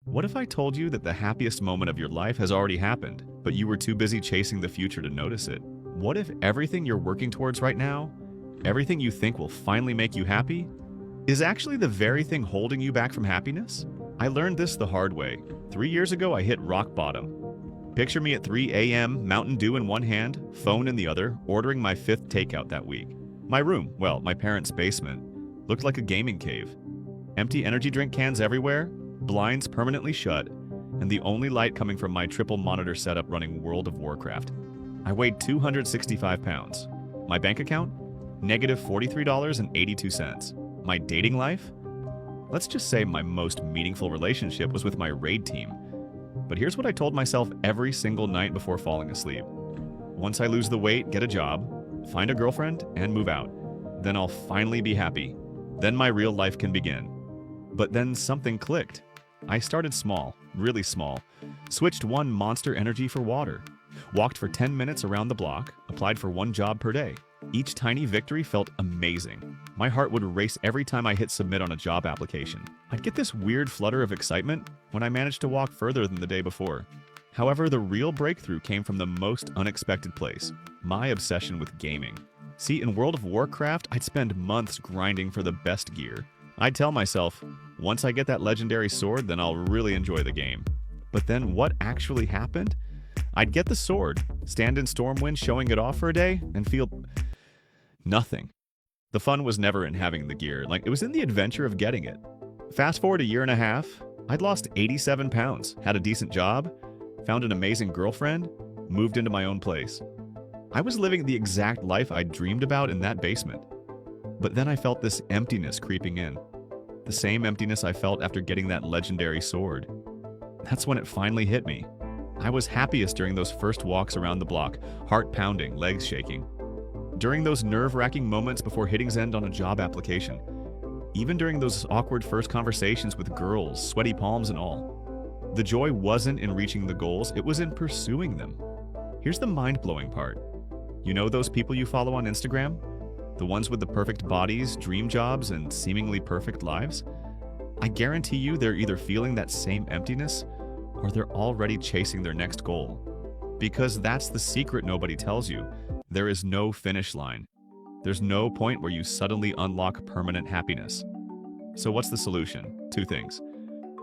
What if I told you that the happiest moment of your life has already happened, but you were too busy chasing the future to notice it? What if everything you're working towards right now, everything you think will finally make you happy, is actually the very thing holding you back from happiness? I learned this the hard way. 3 years ago, I hit rock bottom. Picture me at 3 a.m., Mountain Dew in one hand, phone in the other, ordering my 5th takeout that week. My room, well, my parents' basement, looked like a gaming cave. Empty energy drink cans everywhere, blinds permanently shut, and the only light coming from my triple monitor setup running World of Warcraft. I weighed 265 pounds. My bank account? Negative $43.82. My dating life? Let's just say my most meaningful relationship was with my raid team. But here's what I told myself every single night before falling asleep. Once I lose the weight, get a job, find a girlfriend, and move out. Then I'll finally be happy. Then my real life can begin. But then something clicked. I started small, really small. Switched one Monster Energy for water. Walked for 10 minutes around the block, applied for 1 job per day. Each tiny victory felt amazing. My heart would race every time I hit submit on a job application. I'd get this weird flutter of excitement when I managed to walk further than the day before. However, the real breakthrough came from the most unexpected place, my obsession with gaming. See, in World of Warcraft, I'd spend months grinding for the best gear. I'd tell myself, once I get that legendary sword, then I'll really enjoy the game. But then what actually happened? I'd get the sword, stand in Stormwind showing it off for a day, and feel nothing. The fun was never in having the gear, like it was in the adventure of getting it. Fast forward a year and a half, I'd lost 87 pounds, had a decent job, found an amazing girlfriend, moved into my own place. I was living the exact life I'd dreamed about in that basement. But then I felt this emptiness creeping in. The same emptiness I felt after getting that legendary sword. That's when it finally hit me. I was happiest during those first walks around the block, heart pounding, legs shaking. During those nerve-wracking moments before hitting send on a job application. Even during those awkward first conversations with girls, sweaty palms and all. The joy wasn't in reaching the goals, it was in pursuing them. Here's the mind-blowing part. You know those people you follow on Instagram? The ones with the perfect bodies, dream jobs, and seemingly perfect lives? I guarantee you they're either feeling that same emptiness or they're already chasing their next goal. Because that's the secret nobody tells you. There is no finish line. There's no point where you suddenly unlock permanent happiness. So what's the solution? 2 things.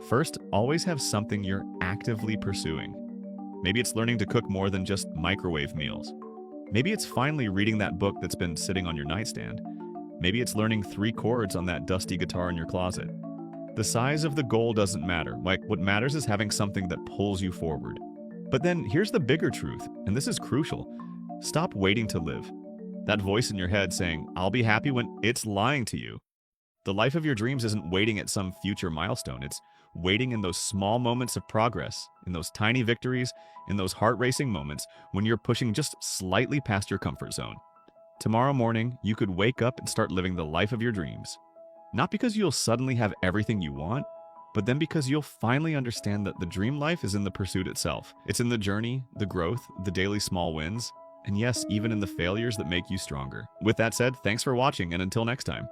First, always have something you're actively pursuing. Maybe it's learning to cook more than just microwave meals. Maybe it's finally reading that book that's been sitting on your nightstand. Maybe it's learning 3 chords on that dusty guitar in your closet. The size of the goal doesn't matter. Like, what matters is having something that pulls you forward. But then here's the bigger truth, and this is crucial. Stop waiting to live. That voice in your head saying, "I'll be happy when," it's lying to you. The life of your dreams isn't waiting at some future milestone. It's waiting in those small moments of progress, in those tiny victories, in those heart-racing moments when you're pushing just slightly past your comfort zone. Tomorrow morning, you could wake up and start living the life of your dreams. Not because you'll suddenly have everything you want, but then because you'll finally understand that the dream life is in the pursuit itself. It's in the journey, the growth, the daily small wins, and yes, even in the failures that make you stronger. With that said, thanks for watching, and until next time.